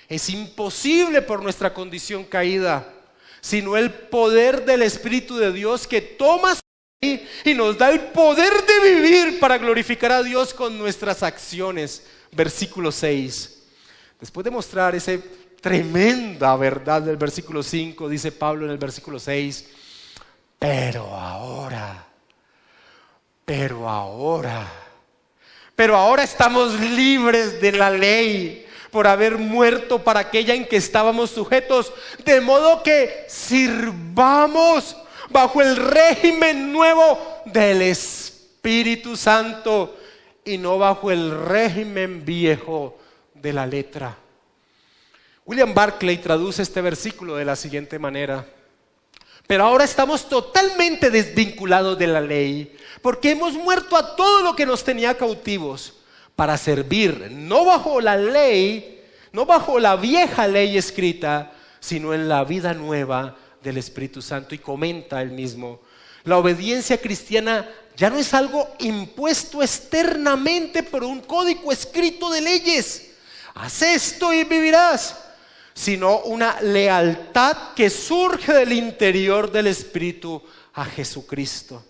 Es imposible por nuestra condición caída, sino el poder del Espíritu de Dios que toma su ley y nos da el poder de vivir para glorificar a Dios con nuestras acciones. Versículo 6. Después de mostrar esa tremenda verdad del versículo 5, dice Pablo en el versículo 6, pero ahora estamos libres de la ley por haber muerto para aquella en que estábamos sujetos, de modo que sirvamos bajo el régimen nuevo del Espíritu Santo y no bajo el régimen viejo de la letra. William Barclay traduce este versículo de la siguiente manera: pero ahora estamos totalmente desvinculados de la ley, porque hemos muerto a todo lo que nos tenía cautivos, para servir no bajo la ley, no bajo la vieja ley escrita, sino en la vida nueva del Espíritu Santo. Y comenta él mismo: la obediencia cristiana ya no es algo impuesto externamente por un código escrito de leyes, haz esto y vivirás, sino una lealtad que surge del interior del Espíritu a Jesucristo.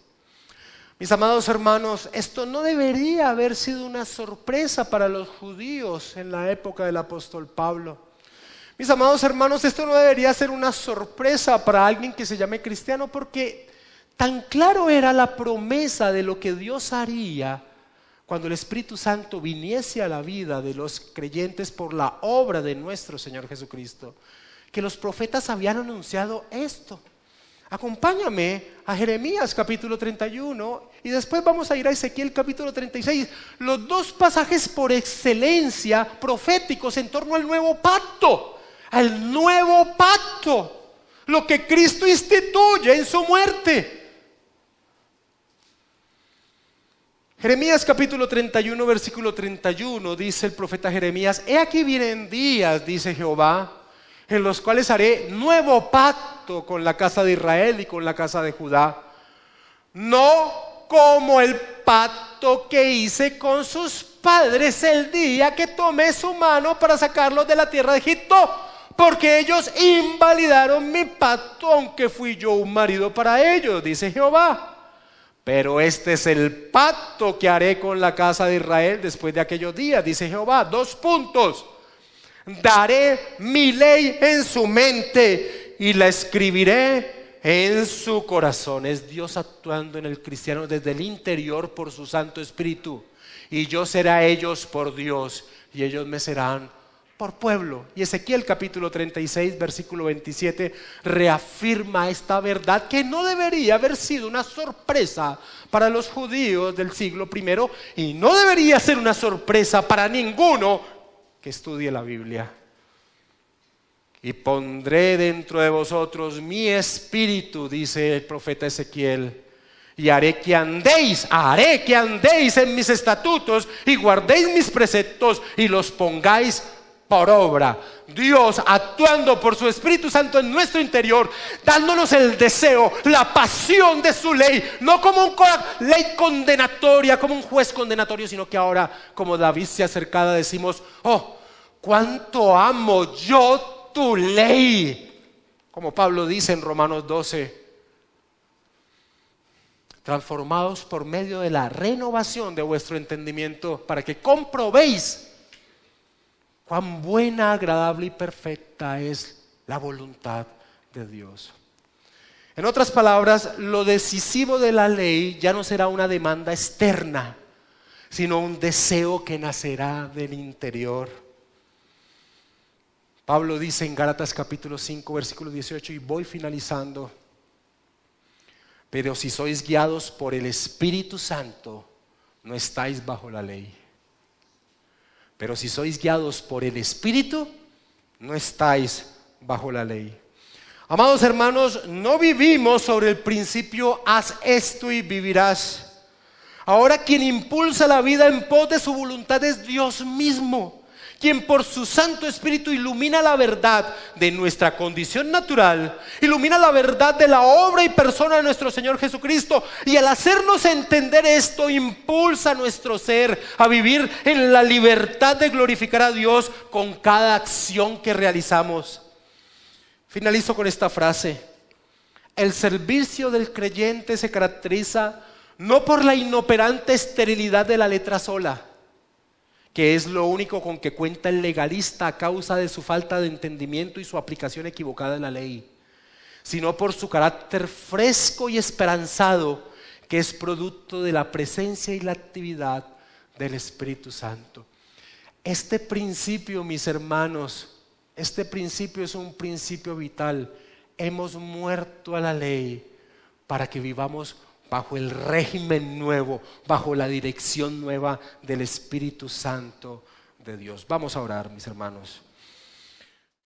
Mis amados hermanos, esto no debería haber sido una sorpresa para los judíos en la época del apóstol Pablo. Mis amados hermanos, esto no debería ser una sorpresa para alguien que se llame cristiano, porque tan claro era la promesa de lo que Dios haría cuando el Espíritu Santo viniese a la vida de los creyentes por la obra de nuestro Señor Jesucristo, que los profetas habían anunciado esto. Acompáñame a Jeremías capítulo 31 y después vamos a ir a Ezequiel capítulo 36, los dos pasajes por excelencia proféticos en torno al nuevo pacto, lo que Cristo instituye en su muerte. Jeremías capítulo 31 versículo 31 dice el profeta Jeremías: he aquí vienen días, dice Jehová, en los cuales haré nuevo pacto con la casa de Israel y con la casa de Judá, no como el pacto que hice con sus padres el día que tomé su mano para sacarlos de la tierra de Egipto, porque ellos invalidaron mi pacto, aunque fui yo un marido para ellos, dice Jehová. Pero este es el pacto que haré con la casa de Israel después de aquellos días, dice Jehová. 2 puntos. Daré mi ley en su mente y la escribiré en su corazón. Es Dios actuando en el cristiano desde el interior por su Santo Espíritu. Y yo seré a ellos por Dios y ellos me serán por pueblo. Y Ezequiel capítulo 36 versículo 27 reafirma esta verdad que no debería haber sido una sorpresa para los judíos del siglo I y no debería ser una sorpresa para ninguno que estudie la Biblia. Y pondré dentro de vosotros mi espíritu, dice el profeta Ezequiel, y haré que andéis en mis estatutos y guardéis mis preceptos y los pongáis por obra. Dios actuando por su Espíritu Santo en nuestro interior, dándonos el deseo, la pasión de su ley, no como una ley condenatoria, como un juez condenatorio, sino que ahora, como David se acercaba, decimos: oh, cuánto amo yo tu ley, como Pablo dice en Romanos 12. transformados por medio de la renovación de vuestro entendimiento, para que comprobéis cuán buena, agradable y perfecta es la voluntad de Dios. En otras palabras, lo decisivo de la ley ya no será una demanda externa, sino un deseo que nacerá del interior. Pablo dice en Gálatas capítulo 5, versículo 18, y voy finalizando: pero si sois guiados por el Espíritu Santo, no estáis bajo la ley. Pero si sois guiados por el Espíritu, no estáis bajo la ley. Amados hermanos, no vivimos sobre el principio haz esto y vivirás. Ahora quien impulsa la vida en pos de su voluntad es Dios mismo, quien por su Santo Espíritu ilumina la verdad de nuestra condición natural, ilumina la verdad de la obra y persona de nuestro Señor Jesucristo, y al hacernos entender esto, impulsa nuestro ser a vivir en la libertad de glorificar a Dios con cada acción que realizamos. Finalizo con esta frase: el servicio del creyente se caracteriza no por la inoperante esterilidad de la letra sola, que es lo único con que cuenta el legalista a causa de su falta de entendimiento y su aplicación equivocada de la ley, sino por su carácter fresco y esperanzado, que es producto de la presencia y la actividad del Espíritu Santo. Este principio, mis hermanos, este principio es un principio vital. Hemos muerto a la ley para que vivamos bajo el régimen nuevo, bajo la dirección nueva del Espíritu Santo de Dios. Vamos a orar, mis hermanos.